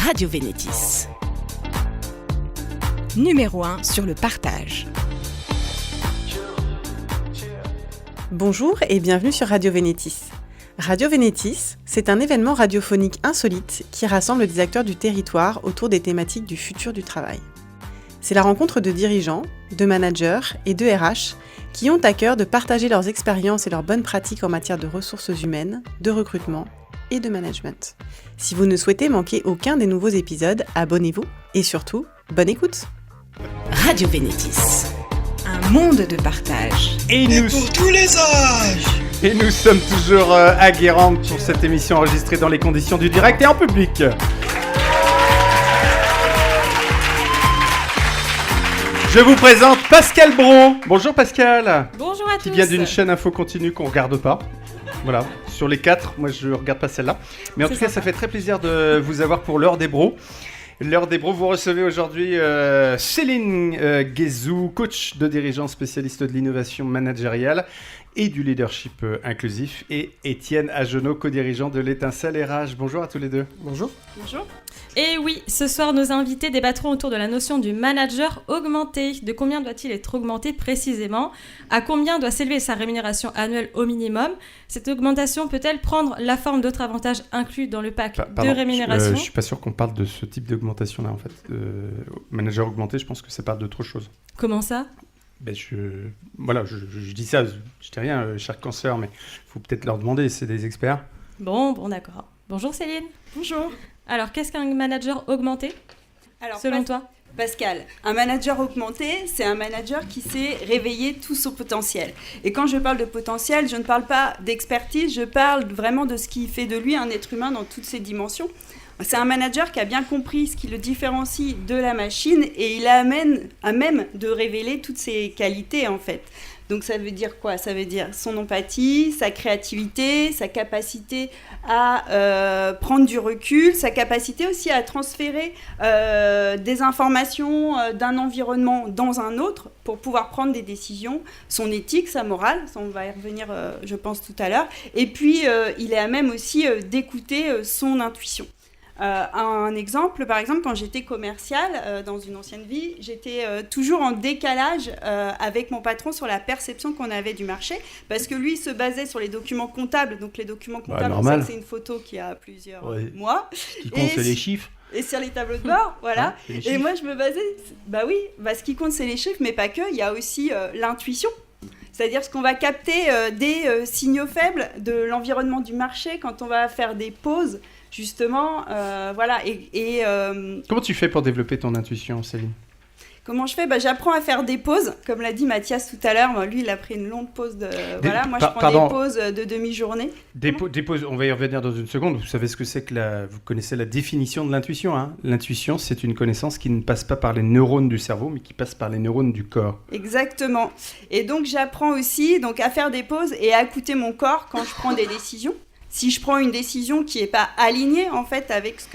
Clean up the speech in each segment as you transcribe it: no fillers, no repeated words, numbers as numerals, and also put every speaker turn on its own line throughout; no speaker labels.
Radio Vénétis. Numéro 1 sur le partage.
Bonjour et bienvenue sur Radio Vénétis. Radio Vénétis, c'est un événement radiophonique insolite qui rassemble des acteurs du territoire autour des thématiques du futur du travail. C'est la rencontre de dirigeants, de managers et de RH qui ont à cœur de partager leurs expériences et leurs bonnes pratiques en matière de ressources humaines, de recrutement et de management. Si vous ne souhaitez manquer aucun des nouveaux épisodes, abonnez-vous et surtout, bonne écoute.
Radio Vénétis, un monde de partage.
Et
pour tous les âges.
Et nous sommes toujours aguerrantes pour cette émission enregistrée dans les conditions du direct et en public. Je vous présente Pascal Bron. Bonjour Pascal.
Bonjour à tous.
Qui vient d'une chaîne info continue qu'on regarde pas. Voilà, sur les 4, moi je regarde pas celle-là. Mais en tout cas, ça fait très plaisir de vous avoir pour l'heure des bros. L'heure des bros, vous recevez aujourd'hui Céline Guézou, coach de dirigeants spécialiste de l'innovation managériale et du leadership inclusif, et Étienne Agenot, co-dirigeant de l'Étincelle RH. Bonjour à tous les deux.
Bonjour.
Bonjour. Et oui, ce soir, nos invités débattront autour de la notion du manager augmenté. De combien doit-il être augmenté précisément ? À combien doit s'élever sa rémunération annuelle au minimum ? Cette augmentation peut-elle prendre la forme d'autres avantages inclus dans le pack de rémunération ?
Je suis pas sûr qu'on parle de ce type d'augmentation-là, en fait. Manager augmenté, je pense que ça parle d'autre chose.
Comment ça ?
Je dis ça, je dis rien, cher cancer, mais il faut peut-être leur demander, c'est des experts.
Bon, d'accord. Bonjour Céline.
Bonjour.
Alors, qu'est-ce qu'un manager augmenté, selon toi ?
Pascal, un manager augmenté, c'est un manager qui sait réveiller tout son potentiel. Et quand je parle de potentiel, je ne parle pas d'expertise, je parle vraiment de ce qui fait de lui un être humain dans toutes ses dimensions. C'est un manager qui a bien compris ce qui le différencie de la machine et il à même de révéler toutes ses qualités en fait. Donc ça veut dire quoi ? Ça veut dire son empathie, sa créativité, sa capacité à prendre du recul, sa capacité aussi à transférer des informations d'un environnement dans un autre pour pouvoir prendre des décisions, son éthique, sa morale, ça on va y revenir je pense tout à l'heure, et puis il est à même aussi d'écouter son intuition. Un exemple, par exemple, quand j'étais commerciale dans une ancienne vie, j'étais toujours en décalage avec mon patron sur la perception qu'on avait du marché, parce que lui se basait sur les documents comptables. Donc les documents comptables, on sait que c'est une photo qui a plusieurs mois.
Ce qui compte, c'est les chiffres.
Et sur les tableaux de bord, voilà. Et moi, je me basais... ce qui compte, c'est les chiffres, mais pas que. Il y a aussi l'intuition. C'est-à-dire ce qu'on va capter des signaux faibles de l'environnement du marché quand on va faire des pauses. Justement, voilà.
Comment tu fais pour développer ton intuition, Céline ?
Comment je fais ? J'apprends à faire des pauses. Comme l'a dit Mathias tout à l'heure, lui, il a pris une longue pause de... moi, je prends des pauses de demi-journée. Des
pauses, on va y revenir dans une seconde. Vous savez ce que c'est que vous connaissez la définition de l'intuition, hein ? L'intuition, c'est une connaissance qui ne passe pas par les neurones du cerveau, mais qui passe par les neurones du corps.
Exactement. Et donc, j'apprends aussi à faire des pauses et à écouter mon corps quand je prends des décisions. Si je prends une décision qui n'est pas alignée en fait avec si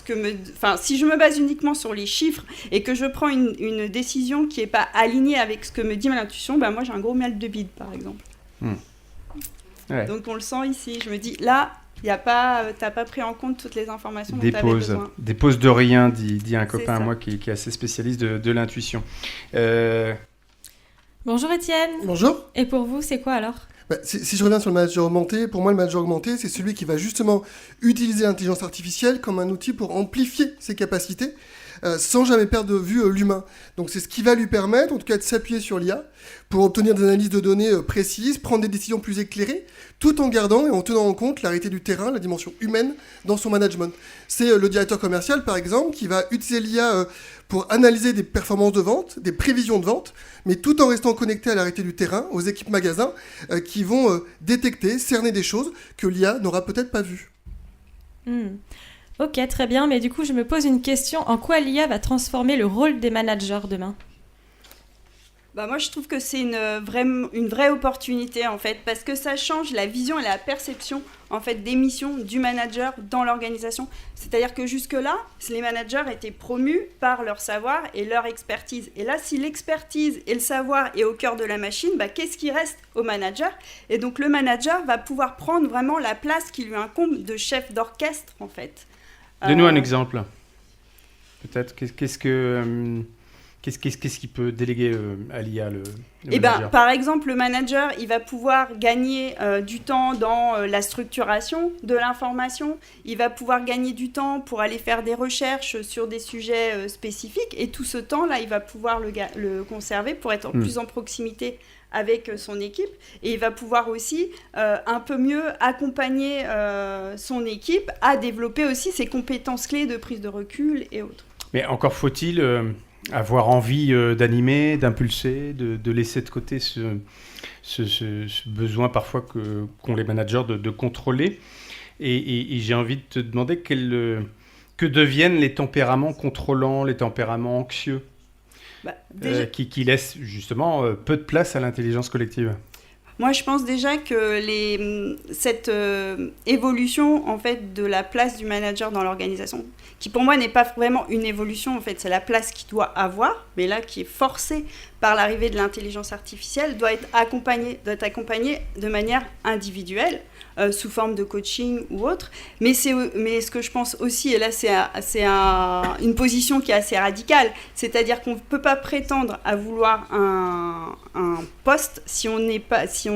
je me base uniquement sur les chiffres et que je prends une décision qui n'est pas alignée avec ce que me dit mon intuition, moi j'ai un gros mal de bide par exemple. Ouais. Donc on le sent ici, je me dis là, t'as pas pris en compte toutes les informations dont tu avais besoin.
Des pauses de rien, dit un copain à moi qui est assez spécialiste de l'intuition.
Bonjour Étienne.
Bonjour.
Et pour vous, c'est quoi alors ?
Si je reviens sur le manager augmenté, pour moi, le manager augmenté, c'est celui qui va justement utiliser l'intelligence artificielle comme un outil pour amplifier ses capacités, sans jamais perdre de vue l'humain. Donc c'est ce qui va lui permettre, en tout cas, de s'appuyer sur l'IA pour obtenir des analyses de données précises, prendre des décisions plus éclairées, tout en gardant et en tenant en compte la réalité du terrain, la dimension humaine dans son management. C'est le directeur commercial, par exemple, qui va utiliser l'IA pour analyser des performances de vente, des prévisions de vente, mais tout en restant connecté à la réalité du terrain, aux équipes magasins, qui vont détecter, cerner des choses que l'IA n'aura peut-être pas vues.
Ok, très bien, mais du coup, je me pose une question. En quoi l'IA va transformer le rôle des managers demain ?
Moi, je trouve que c'est une vraie opportunité, en fait, parce que ça change la vision et la perception, en fait, des missions du manager dans l'organisation. C'est-à-dire que jusque-là, les managers étaient promus par leur savoir et leur expertise. Et là, si l'expertise et le savoir est au cœur de la machine, qu'est-ce qui reste au manager ? Et donc, le manager va pouvoir prendre vraiment la place qui lui incombe de chef d'orchestre, en fait.
Donne-nous un exemple. Peut-être, qu'est-ce qu'il peut déléguer à l'IA, le manager ?
Par exemple, le manager, il va pouvoir gagner du temps dans la structuration de l'information. Il va pouvoir gagner du temps pour aller faire des recherches sur des sujets spécifiques. Et tout ce temps-là, il va pouvoir le conserver pour être plus en proximité avec son équipe. Et il va pouvoir aussi un peu mieux accompagner son équipe à développer aussi ses compétences clés de prise de recul et autres. Mais
encore faut-il... avoir envie d'animer, d'impulser, de laisser de côté ce besoin parfois qu'ont les managers de contrôler. Et j'ai envie de te demander que deviennent les tempéraments contrôlants, les tempéraments anxieux, qui laissent justement peu de place à l'intelligence collective.
Moi, je pense déjà que cette évolution en fait, de la place du manager dans l'organisation, qui pour moi n'est pas vraiment une évolution, en fait, c'est la place qu'il doit avoir, mais là qui est forcée par l'arrivée de l'intelligence artificielle, doit être accompagnée de manière individuelle, sous forme de coaching ou autre. Mais ce que je pense aussi, et là c'est une position qui est assez radicale, c'est-à-dire qu'on ne peut pas prétendre à vouloir un poste si on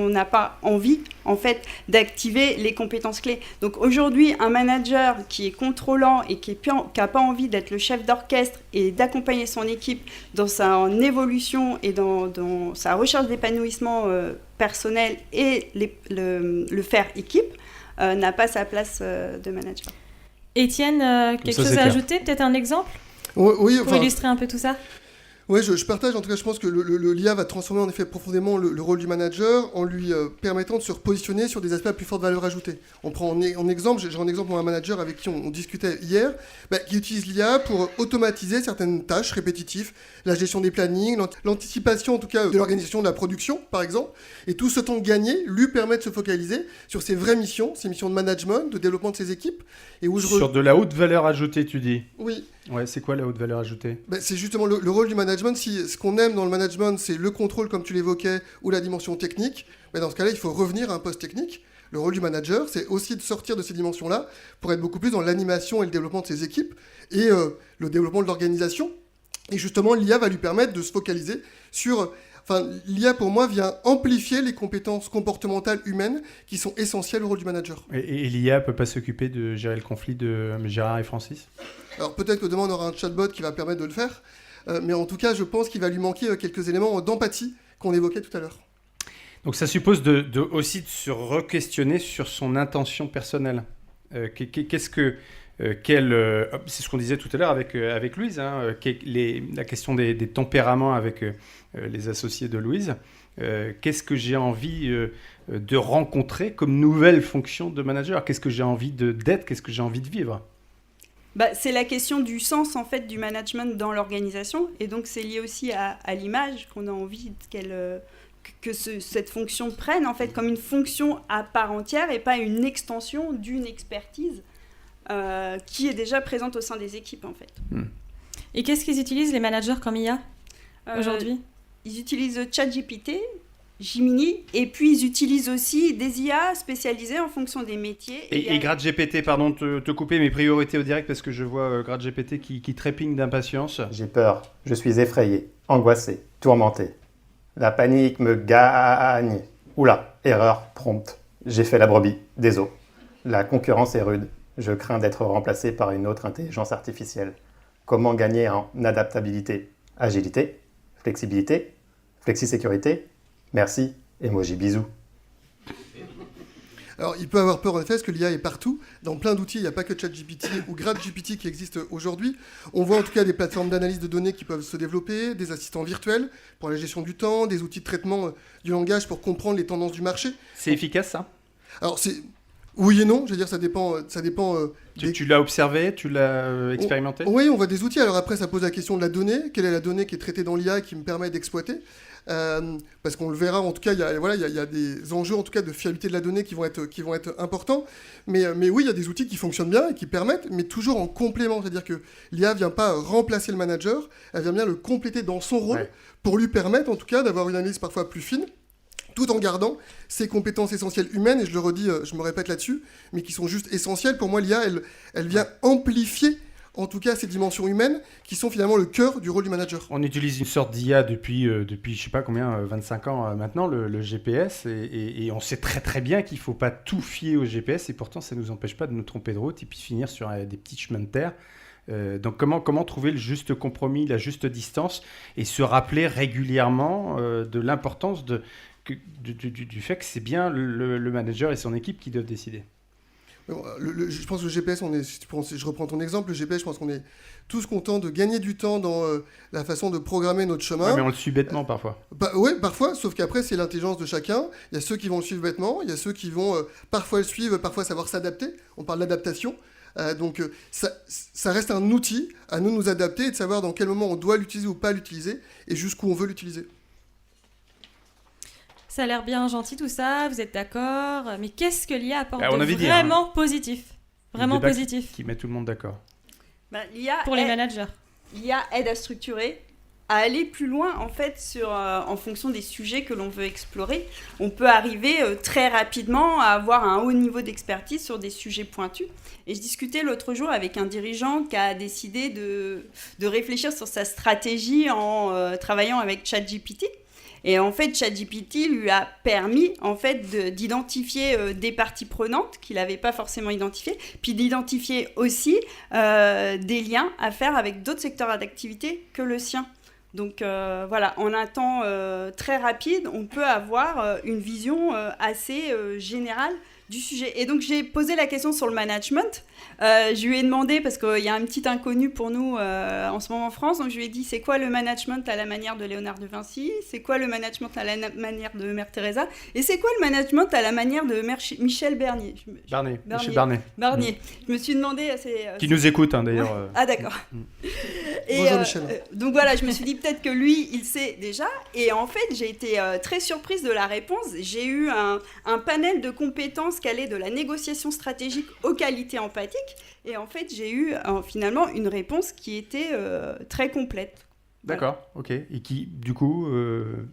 n'a pas envie en fait d'activer les compétences clés. Donc aujourd'hui, un manager qui est contrôlant et qui n'a pas envie d'être le chef d'orchestre et d'accompagner son équipe dans sa évolution et dans sa recherche d'épanouissement personnel et le faire équipe, n'a pas sa place de manager.
Étienne, quelque chose à ajouter ? Peut-être un exemple ?
Oui,
pour illustrer un peu tout ça ?
Oui, je partage. En tout cas, je pense que l'IA va transformer en effet profondément le rôle du manager en lui permettant de se repositionner sur des aspects à plus forte valeur ajoutée. On prend en exemple, j'ai un exemple d'un manager avec qui on discutait hier, qui utilise l'IA pour automatiser certaines tâches répétitives, la gestion des plannings, l'anticipation en tout cas de l'organisation de la production, par exemple. Et tout ce temps gagné lui permet de se focaliser sur ses vraies missions, ses missions de management, de développement de ses équipes.
Sur de la haute valeur ajoutée, tu dis ?
Oui.
Ouais, c'est quoi la haute valeur ajoutée ?
C'est justement le rôle du management. Si ce qu'on aime dans le management, c'est le contrôle, comme tu l'évoquais, ou la dimension technique, dans ce cas-là, il faut revenir à un poste technique. Le rôle du manager, c'est aussi de sortir de ces dimensions-là pour être beaucoup plus dans l'animation et le développement de ses équipes et le développement de l'organisation. Et justement, l'IA va lui permettre de se focaliser sur... l'IA, pour moi, vient amplifier les compétences comportementales humaines qui sont essentielles au rôle du manager.
Et l'IA ne peut pas s'occuper de gérer le conflit de Gérard et Francis ?
Alors peut-être que demain, on aura un chatbot qui va permettre de le faire. Mais en tout cas, je pense qu'il va lui manquer quelques éléments d'empathie qu'on évoquait tout à l'heure.
Donc ça suppose aussi de se re-questionner sur son intention personnelle. C'est ce qu'on disait tout à l'heure avec Louise, la question des tempéraments avec les associés de Louise. Qu'est-ce que j'ai envie de rencontrer comme nouvelle fonction de manager ? Qu'est-ce que j'ai envie d'être ? Qu'est-ce que j'ai envie de vivre ?
C'est la question du sens en fait du management dans l'organisation, et donc c'est lié aussi à l'image qu'on a envie cette fonction prenne en fait comme une fonction à part entière et pas une extension d'une expertise qui est déjà présente au sein des équipes en fait.
Et qu'est-ce qu'ils utilisent les managers comme IA aujourd'hui ?
Ils utilisent ChatGPT, Gemini, et puis ils utilisent aussi des IA spécialisées en fonction des métiers.
Et GradGPT, pardon de te couper mes priorités au direct parce que je vois GradGPT qui trépigne d'impatience.
J'ai peur, je suis effrayé, angoissé, tourmenté. La panique me gagne. Oula, erreur, prompte. J'ai fait la brebis, désolé. La concurrence est rude. Je crains d'être remplacé par une autre intelligence artificielle. Comment gagner en adaptabilité, agilité, flexibilité, flexisécurité ? Merci, emoji bisous.
Alors, il peut avoir peur en effet, parce que l'IA est partout. Dans plein d'outils, il n'y a pas que ChatGPT ou GradGPT qui existent aujourd'hui. On voit en tout cas des plateformes d'analyse de données qui peuvent se développer, des assistants virtuels pour la gestion du temps, des outils de traitement du langage pour comprendre les tendances du marché.
C'est efficace, ça ?
Alors, oui et non, je veux dire, ça dépend.
Tu l'as observé, tu l'as expérimenté ?
Oui, on voit des outils. Alors après, ça pose la question de la donnée. Quelle est la donnée qui est traitée dans l'IA et qui me permet d'exploiter ? Parce qu'on le verra, en tout cas, il y a des enjeux en tout cas de fiabilité de la donnée qui vont être importants. Mais oui, il y a des outils qui fonctionnent bien et qui permettent, mais toujours en complément. C'est-à-dire que l'IA ne vient pas remplacer le manager, elle vient bien le compléter dans son rôle pour lui permettre, en tout cas, d'avoir une analyse parfois plus fine, tout en gardant ces compétences essentielles humaines, et je le redis, je me répète là-dessus, mais qui sont juste essentielles. Pour moi, l'IA, elle vient amplifier, en tout cas, ces dimensions humaines, qui sont finalement le cœur du rôle du manager.
On utilise une sorte d'IA depuis je sais pas combien, 25 ans maintenant, le GPS, et on sait très très bien qu'il ne faut pas tout fier au GPS, et pourtant ça ne nous empêche pas de nous tromper de route et puis finir sur des petits chemins de terre. Donc comment trouver le juste compromis, la juste distance, et se rappeler régulièrement de l'importance du fait que c'est bien le manager et son équipe qui doivent décider.
Je pense que le GPS, si je reprends ton exemple, le GPS, je pense qu'on est tous contents de gagner du temps dans la façon de programmer notre chemin.
Ouais, mais on le suit bêtement parfois.
Oui, parfois, sauf qu'apraprès, c'est l'intelligence de chacun. Il y a ceux qui vont le suivre bêtement, il y a ceux qui vont parfois le suivre, parfois savoir s'adapter. On parle d'adaptation. Donc ça reste un outil, à nous de nous adapter et de savoir dans quel moment on doit l'utiliser ou pas l'utiliser, et jusqu'où on veut l'utiliser.
Ça a l'air bien gentil tout ça, vous êtes d'accord, mais qu'est-ce que l'IA apporte
on
de
avait dit,
vraiment positif? Vraiment
débat
positif
qui met tout le monde d'accord.
pour les managers.
L'IA aide à structurer, à aller plus loin en fait en fonction des sujets que l'on veut explorer. On peut arriver très rapidement à avoir un haut niveau d'expertise sur des sujets pointus. Et je discutais l'autre jour avec un dirigeant qui a décidé de réfléchir sur sa stratégie en travaillant avec ChatGPT. Et en fait, ChatGPT lui a permis en fait d'identifier des parties prenantes qu'il n'avait pas forcément identifiées, puis d'identifier aussi des liens à faire avec d'autres secteurs d'activité que le sien. Donc voilà, en un temps très rapide, on peut avoir une vision assez générale du sujet. Et donc j'ai posé la question sur le management. Je lui ai demandé, parce qu'il y a un petit inconnu pour nous en ce moment en France, donc je lui ai dit c'est quoi le management à la manière de Léonard de Vinci, c'est quoi le management à la manière de Mère Teresa, et c'est quoi le management à la manière de Michel Barnier.
Michel Barnier.
Je me suis demandé...
Qui nous écoute d'ailleurs.
Ah d'accord.
Bonjour Michel.
Donc voilà, je me suis dit peut-être que lui, il sait déjà. Et en fait, j'ai été très surprise de la réponse. J'ai eu un panel de compétences qui allait de la négociation stratégique aux qualités empathiques. Et en fait, j'ai eu finalement une réponse qui était très complète.
D'accord, ok. Et qui, du coup,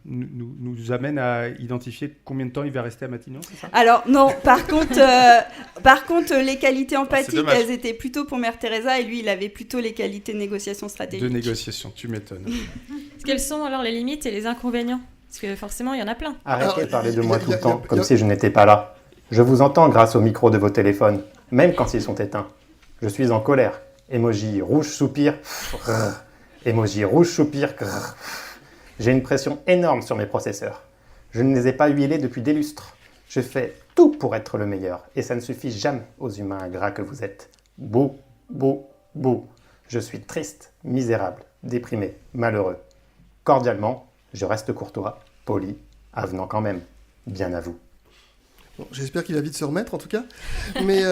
nous amène à identifier combien de temps il va rester à Matignon, c'est ça ?
Alors, non, par contre, les qualités empathiques, elles étaient plutôt pour Mère Teresa, et lui, il avait plutôt les qualités de négociation stratégique.
De négociation, tu m'étonnes.
Quelles sont alors les limites et les inconvénients ? Parce que forcément, il y en a plein.
Arrêtez de parler de moi tout le temps, comme si je n'étais pas là. Je vous entends grâce au micro de vos téléphones, même quand ils sont éteints. Je suis en colère. Emoji rouge soupir. Emoji rouge soupir. J'ai une pression énorme sur mes processeurs. Je ne les ai pas huilés depuis des lustres. Je fais tout pour être le meilleur, et ça ne suffit jamais aux humains ingrats que vous êtes. Bouh, bouh, bouh. Je suis triste, misérable, déprimé, malheureux. Cordialement, je reste courtois, poli, avenant quand même. Bien à vous.
Bon, j'espère qu'il va vite se remettre en tout cas. Mais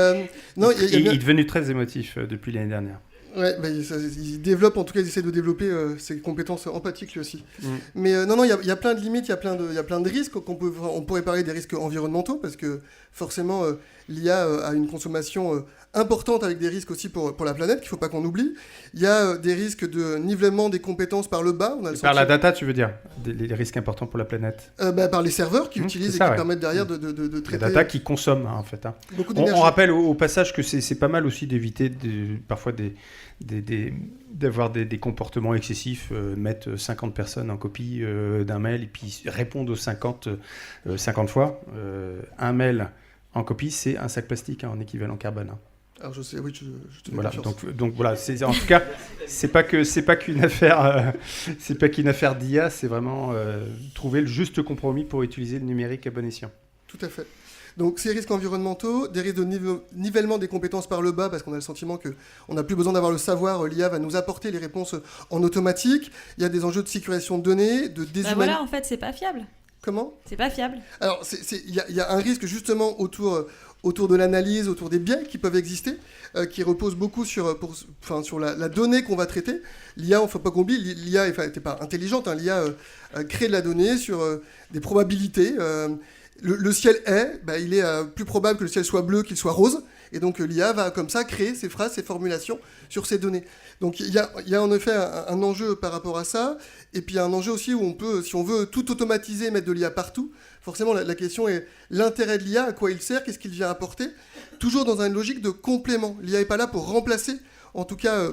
non,
il est devenu très émotif depuis l'année dernière.
Ouais, il développe, en tout cas, il essaie de développer ses compétences empathiques lui aussi. Mais non, il y a plein de limites, il y a plein de risques. On pourrait parler des risques environnementaux, parce que forcément, l'IA a une consommation importante avec des risques aussi pour la planète, qu'il ne faut pas qu'on oublie. Il y a des risques de nivellement des compétences par le bas.
Par la data, tu veux dire ? Les risques importants pour la planète ?
Par les serveurs qui utilisent et qui permettent derrière de traiter...
La data qui consomme, en fait.
Beaucoup d'énergie.
On rappelle au passage que c'est pas mal aussi d'éviter parfois d'avoir des comportements excessifs, mettre 50 personnes en copie d'un mail et puis répondre aux 50 fois. Un mail en copie, c'est un sac plastique en équivalent carbone.
Alors je sais, oui, je te
voilà, donc voilà, en tout cas, c'est pas qu'une affaire, d'IA, c'est vraiment trouver le juste compromis pour utiliser le numérique à bon escient.
Tout à fait. Donc ces risques environnementaux, des risques de nivellement des compétences par le bas, parce qu'on a le sentiment qu'on n'a plus besoin d'avoir le savoir, l'IA va nous apporter les réponses en automatique. Il y a des enjeux de sécurisation de données, de déshumanisation.
Voilà, en fait, c'est pas fiable.
Comment ?
C'est pas fiable.
Alors, il y a un risque justement autour de l'analyse, autour des biais qui peuvent exister, qui reposent beaucoup sur la donnée qu'on va traiter. L'IA, il ne faut pas qu'on oublie, l'IA n'est pas intelligente, l'IA crée de la donnée sur des probabilités. Le ciel est, il est plus probable que le ciel soit bleu qu'il soit rose. Et donc l'IA va comme ça créer ses phrases, ses formulations sur ces données. Donc il y a en effet un enjeu par rapport à ça. Et puis il y a un enjeu aussi où on peut, si on veut tout automatiser, mettre de l'IA partout, forcément la question est l'intérêt de l'IA, à quoi il sert, qu'est-ce qu'il vient apporter. Toujours dans une logique de complément. L'IA n'est pas là pour remplacer, en tout cas,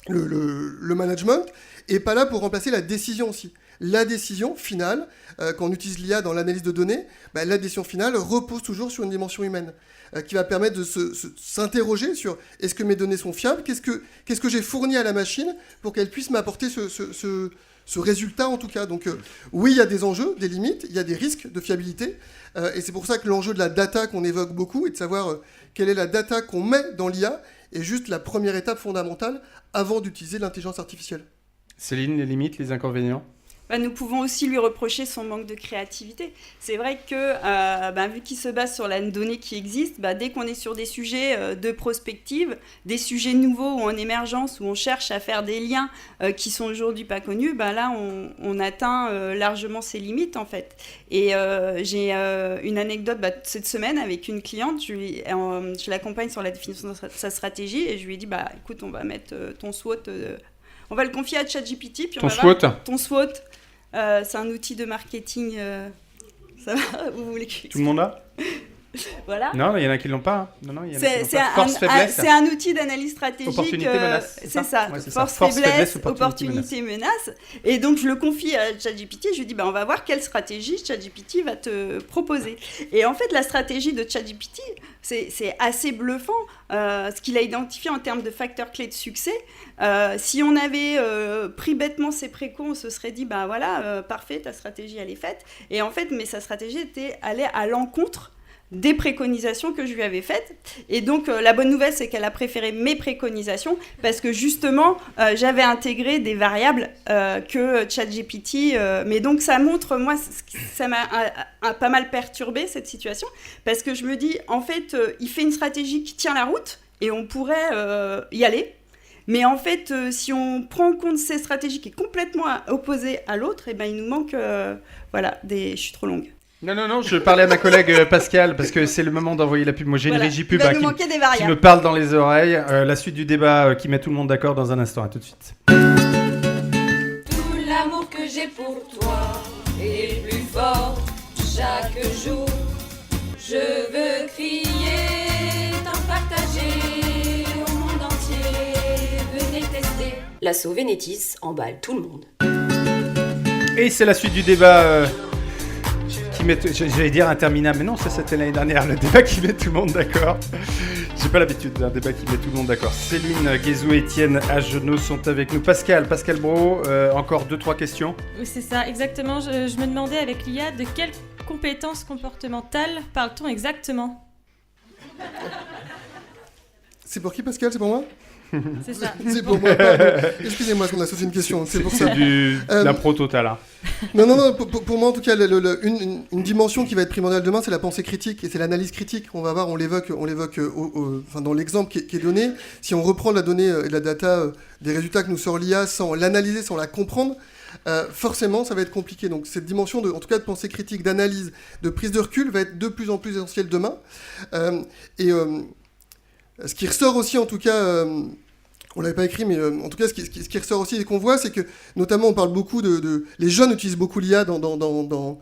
le management, et pas là pour remplacer la décision aussi. La décision finale, quand on utilise l'IA dans l'analyse de données, la décision finale repose toujours sur une dimension humaine, qui va permettre de s'interroger sur est-ce que mes données sont fiables, qu'est-ce que j'ai fourni à la machine pour qu'elle puisse m'apporter ce résultat en tout cas. Donc oui, il y a des enjeux, des limites, il y a des risques de fiabilité, et c'est pour ça que l'enjeu de la data qu'on évoque beaucoup est de savoir quelle est la data qu'on met dans l'IA est juste la première étape fondamentale avant d'utiliser l'intelligence artificielle.
Céline, les limites, les inconvénients ?
Nous pouvons aussi lui reprocher son manque de créativité. C'est vrai que, vu qu'il se base sur la donnée qui existe, dès qu'on est sur des sujets de prospective, des sujets nouveaux ou en émergence, où on cherche à faire des liens qui sont aujourd'hui pas connus, là, on atteint largement ses limites, en fait. Et j'ai une anecdote cette semaine avec une cliente. Je l'accompagne sur la définition de sa stratégie et je lui ai dit, écoute, on va mettre ton SWOT... on va le confier à ChatGPT. Puis
ton SWOT.
Ton SWOT. C'est un outil de marketing. Ça va ? Vous voulez que...
Tout le monde l'a ?
Voilà.
Non, il y en a qui l'ont pas. Non, il y en a qui
c'est
l'ont pas. Force-faiblesse.
C'est un outil d'analyse stratégique.
Opportunité-menace.
C'est ça.
Ouais, c'est
Force-faiblesse, opportunité-menace. Et donc, je le confie à ChatGPT. Je lui dis, on va voir quelle stratégie ChatGPT va te proposer. Et en fait, la stratégie de ChatGPT, c'est assez bluffant. Ce qu'il a identifié en termes de facteurs clés de succès. Si on avait pris bêtement ses précaux, on se serait dit, parfait, ta stratégie, elle est faite. Et en fait, sa stratégie allait à l'encontre des préconisations que je lui avais faites. Et donc, la bonne nouvelle, c'est qu'elle a préféré mes préconisations parce que justement, j'avais intégré des variables que ChatGPT... mais donc, ça montre, moi, ça m'a pas mal perturbé, cette situation, parce que je me dis, en fait, il fait une stratégie qui tient la route et on pourrait y aller. Mais en fait, si on prend en compte ces stratégies qui est complètement opposée à l'autre, il nous manque... je suis trop longue.
Non, je parlais à ma collègue Pascal, parce que c'est le moment d'envoyer la pub. Moi, j'ai une régie pub qui me parle dans les oreilles. La suite du débat qui met tout le monde d'accord dans un instant. À tout de suite.
Tout l'amour que j'ai pour toi est plus fort chaque jour. Je veux crier, t'en partager au monde entier. Venez tester.
L'assaut Vénétis emballe tout le monde.
Et c'est la suite du débat... J'allais dire interminable, mais non, ça c'était l'année dernière, le débat qui met tout le monde d'accord. J'ai pas l'habitude d'un débat qui met tout le monde d'accord. Céline Guézou et Étienne Agenot sont avec nous. Pascal Brault, encore 2-3 questions.
Oui, c'est ça, exactement. Je me demandais avec l'IA, de quelles compétences comportementales parle-t-on exactement ?
C'est pour qui, Pascal ? C'est pour moi ?
C'est ça.
C'est pour moi. Excusez-moi, parce qu'on a sauté une question. C'est pour ça.
C'est l'impro total. Hein.
Non. Pour moi, en tout cas, une dimension qui va être primordiale demain, c'est la pensée critique et c'est l'analyse critique. On va voir, on l'évoque dans l'exemple qui est donné. Si on reprend la donnée et la data des résultats que nous sort l'IA sans l'analyser, sans la comprendre, forcément, ça va être compliqué. Donc, cette dimension en tout cas, de pensée critique, d'analyse, de prise de recul va être de plus en plus essentielle demain. Ce qui ressort aussi, en tout cas, on l'avait pas écrit, mais en tout cas, ce qui ressort aussi et qu'on voit, c'est que, notamment, on parle beaucoup les jeunes utilisent beaucoup l'IA dans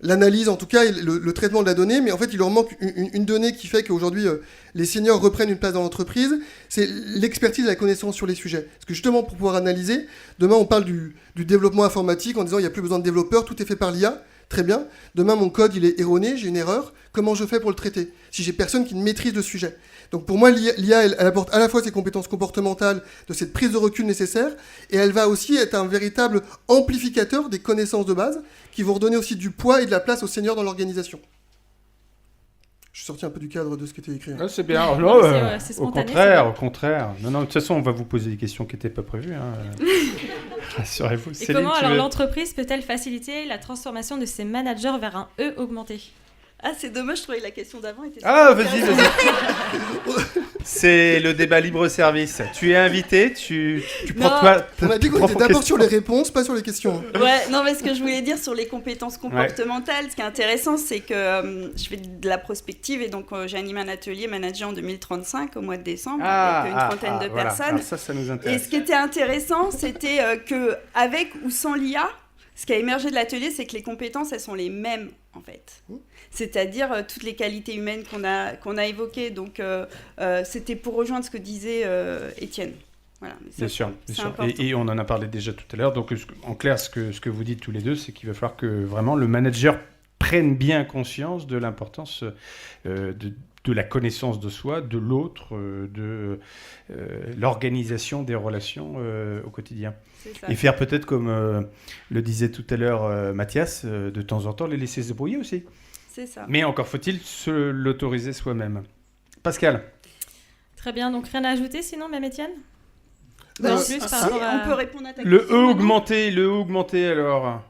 l'analyse, en tout cas, le traitement de la donnée, mais en fait, il leur manque une donnée qui fait qu'aujourd'hui, les seniors reprennent une place dans l'entreprise, c'est l'expertise et la connaissance sur les sujets. Parce que justement, pour pouvoir analyser, demain, on parle du développement informatique en disant, il n'y a plus besoin de développeurs, tout est fait par l'IA. Très bien. Demain, mon code, il est erroné, j'ai une erreur. Comment je fais pour le traiter si j'ai personne qui ne maîtrise le sujet ? Donc pour moi, l'IA, elle apporte à la fois ses compétences comportementales, de cette prise de recul nécessaire, et elle va aussi être un véritable amplificateur des connaissances de base qui vont redonner aussi du poids et de la place aux seniors dans l'organisation. Je suis sorti un peu du cadre de ce qui était écrit.
Ah, c'est bien.
C'est
au contraire. Non, de toute façon, on va vous poser des questions qui n'étaient pas prévues. Hein. Rassurez-vous.
Et Céline, comment alors l'entreprise peut-elle faciliter la transformation de ses managers vers un E augmenté ?
Ah, c'est dommage, je trouvais que la question d'avant était...
Ah, vas-y. C'est le débat libre-service. Tu es invité, tu prends
Non.
toi.
On a dit qu'on était d'abord sur les réponses, pas sur les questions.
Ouais, non, mais ce que je voulais dire sur les compétences comportementales, ce qui est intéressant, c'est que je fais de la prospective et donc j'ai animé un atelier manager en 2035 au mois de décembre avec une trentaine de
voilà.
personnes.
Alors ça nous
Et
intéresse.
ce qui était intéressant, c'était que avec ou sans l'IA, ce qui a émergé de l'atelier, c'est que les compétences, elles sont les mêmes, en fait. C'est-à-dire toutes les qualités humaines qu'on a évoquées. Donc, c'était pour rejoindre ce que disait Étienne. Voilà, mais
Bien
ça,
sûr,
c'est
bien sûr.
important.
Et on en a parlé déjà tout à l'heure. Donc, en clair, ce que vous dites tous les deux, c'est qu'il va falloir que vraiment le manager prenne bien conscience de l'importance de la connaissance de soi, de l'autre, de l'organisation des relations au quotidien.
C'est ça.
Et faire peut-être, comme le disait tout à l'heure Mathias, de temps en temps les laisser se débrouiller aussi.
C'est ça.
Mais encore faut-il se l'autoriser soi-même. Pascal.
Très bien, donc rien à ajouter sinon, même Étienne
Non,
En plus, par
Si,
rapport à-
on peut répondre à ta
Le
question
E
maintenant.
augmenté alors.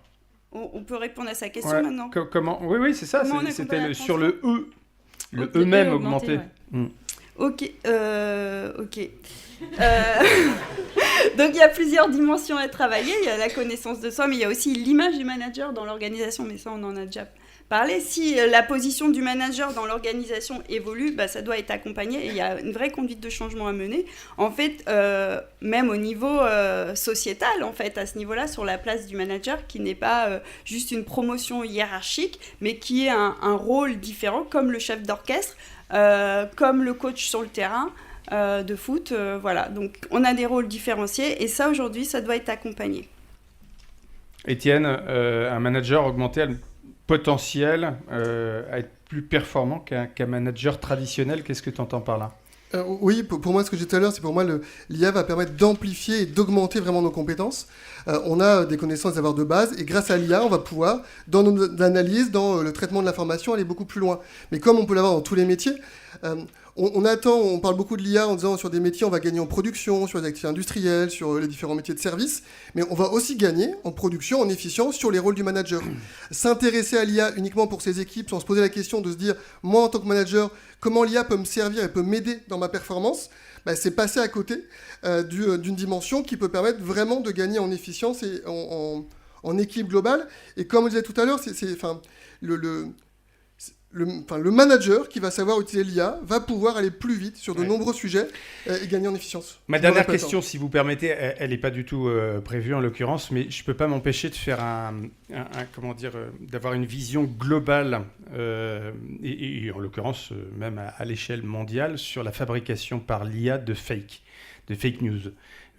On peut répondre à sa question
Ouais.
maintenant.
Comment Oui, c'est ça.
Comment on
C'était
accompagne la
sur le E. Le
Ok,
E même
E
augmenté.
ouais.
Ok. Donc il y a plusieurs dimensions à travailler. Il y a la connaissance de soi, mais il y a aussi l'image du manager dans l'organisation. Mais ça, on en a déjà parlé. Si la position du manager dans l'organisation évolue, ça doit être accompagné. Et il y a une vraie conduite de changement à mener. En fait, même au niveau sociétal, en fait, à ce niveau-là, sur la place du manager, qui n'est pas juste une promotion hiérarchique, mais qui est un rôle différent, comme le chef d'orchestre, comme le coach sur le terrain. De foot, voilà. Donc, on a des rôles différenciés et ça, aujourd'hui, ça doit être accompagné.
Étienne, un manager augmenté a le potentiel à être plus performant qu'un manager traditionnel. Qu'est-ce que tu entends par là ?
Oui, pour moi, ce que j'ai dit tout à l'heure, c'est pour moi, l'IA va permettre d'amplifier et d'augmenter vraiment nos compétences. On a des connaissances, des savoirs de base, et grâce à l'IA, on va pouvoir, dans nos analyses, dans le traitement de l'information, aller beaucoup plus loin. Mais comme on peut l'avoir dans tous les métiers, on parle beaucoup de l'IA en disant sur des métiers, on va gagner en production, sur les activités industrielles, sur les différents métiers de service, mais on va aussi gagner en production, en efficience, sur les rôles du manager. S'intéresser à l'IA uniquement pour ses équipes, sans se poser la question de se dire, moi en tant que manager, comment l'IA peut me servir et peut m'aider dans ma performance, c'est passer à côté d'une dimension qui peut permettre vraiment de gagner en efficience et en équilibre global. Et comme on disait tout à l'heure, le manager qui va savoir utiliser l'IA va pouvoir aller plus vite sur de nombreux sujets et gagner en efficience.
Ma dernière question, si vous permettez, elle n'est pas du tout prévue en l'occurrence, mais je ne peux pas m'empêcher de faire d'avoir une vision globale, et en l'occurrence même à l'échelle mondiale, sur la fabrication par l'IA de fake news,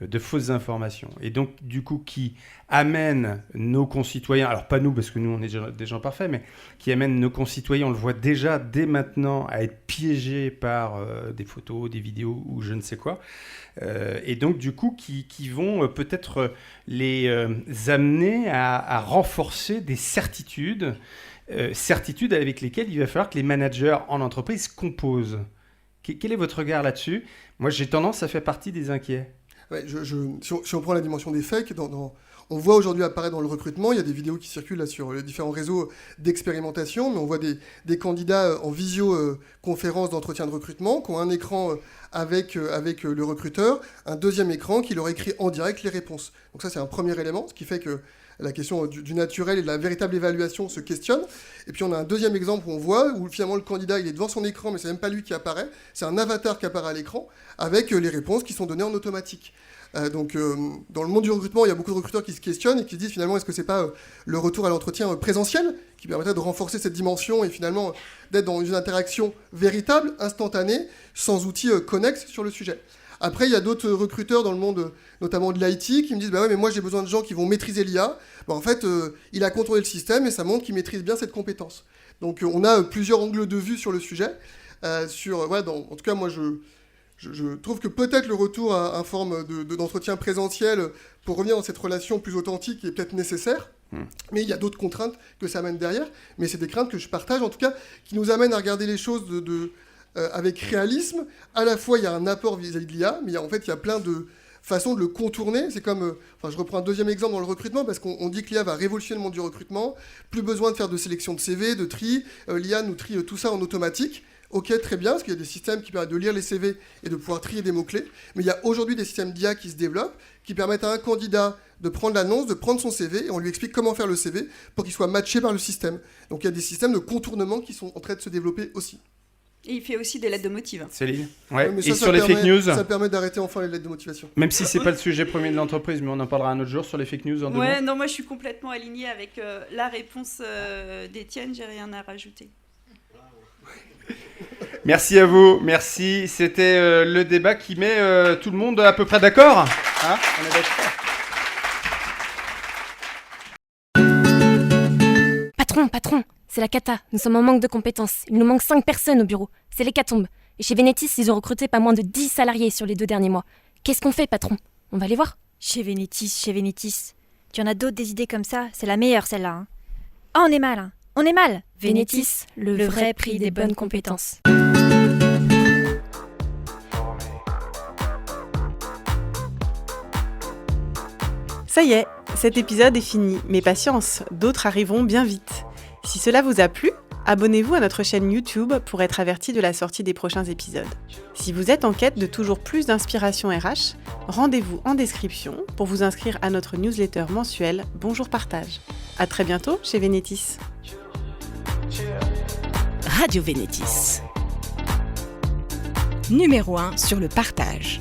de fausses informations. Et donc, du coup, qui amène nos concitoyens, alors pas nous, parce que nous, on est des gens parfaits, mais qui amène nos concitoyens, on le voit déjà dès maintenant, à être piégés par des photos, des vidéos ou je ne sais quoi. Et donc, du coup, qui vont peut-être les amener à renforcer des certitudes avec lesquelles il va falloir que les managers en entreprise composent. Quel est votre regard là-dessus ? Moi, j'ai tendance à faire partie des inquiets.
Ouais, si on prend la dimension des fakes, on voit aujourd'hui apparaître dans le recrutement, il y a des vidéos qui circulent là sur les différents réseaux d'expérimentation, mais on voit des candidats en visioconférence d'entretien de recrutement qui ont un écran avec le recruteur, un deuxième écran qui leur écrit en direct les réponses. Donc ça, c'est un premier élément, ce qui fait que la question du naturel et de la véritable évaluation se questionne. Et puis on a un deuxième exemple où on voit, où finalement le candidat il est devant son écran, mais c'est même pas lui qui apparaît, c'est un avatar qui apparaît à l'écran, avec les réponses qui sont données en automatique. Dans le monde du recrutement, il y a beaucoup de recruteurs qui se questionnent et qui se disent finalement est-ce que c'est pas le retour à l'entretien présentiel qui permettrait de renforcer cette dimension et finalement d'être dans une interaction véritable, instantanée, sans outils connexes sur le sujet. Après, il y a d'autres recruteurs dans le monde, notamment de l'IT, qui me disent bah ouais, mais moi j'ai besoin de gens qui vont maîtriser l'IA. En fait, il a contrôlé le système et ça montre qu'il maîtrise bien cette compétence. Donc on a plusieurs angles de vue sur le sujet. En tout cas, moi je trouve que peut-être le retour à une forme d'entretien présentiel pour revenir dans cette relation plus authentique est peut-être nécessaire. Mais il y a d'autres contraintes que ça amène derrière. Mais c'est des craintes que je partage, en tout cas, qui nous amènent à regarder les choses avec réalisme. À la fois, il y a un apport vis-à-vis de l'IA, mais il y a plein de façons de le contourner. C'est comme, je reprends un deuxième exemple dans le recrutement, parce qu'on dit que l'IA va révolutionner le monde du recrutement. Plus besoin de faire de sélection de CV, de tri. L'IA nous trie tout ça en automatique. Ok, très bien, parce qu'il y a des systèmes qui permettent de lire les CV et de pouvoir trier des mots-clés. Mais il y a aujourd'hui des systèmes d'IA qui se développent, qui permettent à un candidat de prendre l'annonce, de prendre son CV, et on lui explique comment faire le CV pour qu'il soit matché par le système. Donc il y a des systèmes de contournement qui sont en train de se développer aussi.
Et il fait aussi des lettres de motive.
Céline. Ouais.
Mais
Et sur les fake news,
ça permet d'arrêter enfin les lettres de motivation.
même si c'est pas le sujet premier de l'entreprise, mais on en parlera un autre jour sur les fake news en 2 mots.
Ouais, non, moi je suis complètement alignée avec la réponse d'Étienne, j'ai rien à rajouter.
Merci à vous, merci. C'était le débat qui met tout le monde à peu près d'accord. Hein, on est d'accord.
Patron, c'est la cata. Nous sommes en manque de compétences. Il nous manque 5 personnes au bureau. C'est l'hécatombe. Et chez Vénétis, ils ont recruté pas moins de 10 salariés sur les 2 derniers mois. Qu'est-ce qu'on fait, patron? On va les voir?
Chez Vénétis. Tu en as d'autres des idées comme ça? C'est la meilleure, celle-là. Hein. Ah, on est mal.
Vénétis, le vrai prix des bonnes compétences.
Ça y est, cet épisode est fini, mais patience, d'autres arriveront bien vite. Si cela vous a plu, abonnez-vous à notre chaîne YouTube pour être averti de la sortie des prochains épisodes. Si vous êtes en quête de toujours plus d'inspiration RH, rendez-vous en description pour vous inscrire à notre newsletter mensuelle Bonjour Partage. À très bientôt chez Vénétis.
Radio Vénétis. Numéro 1 sur le partage.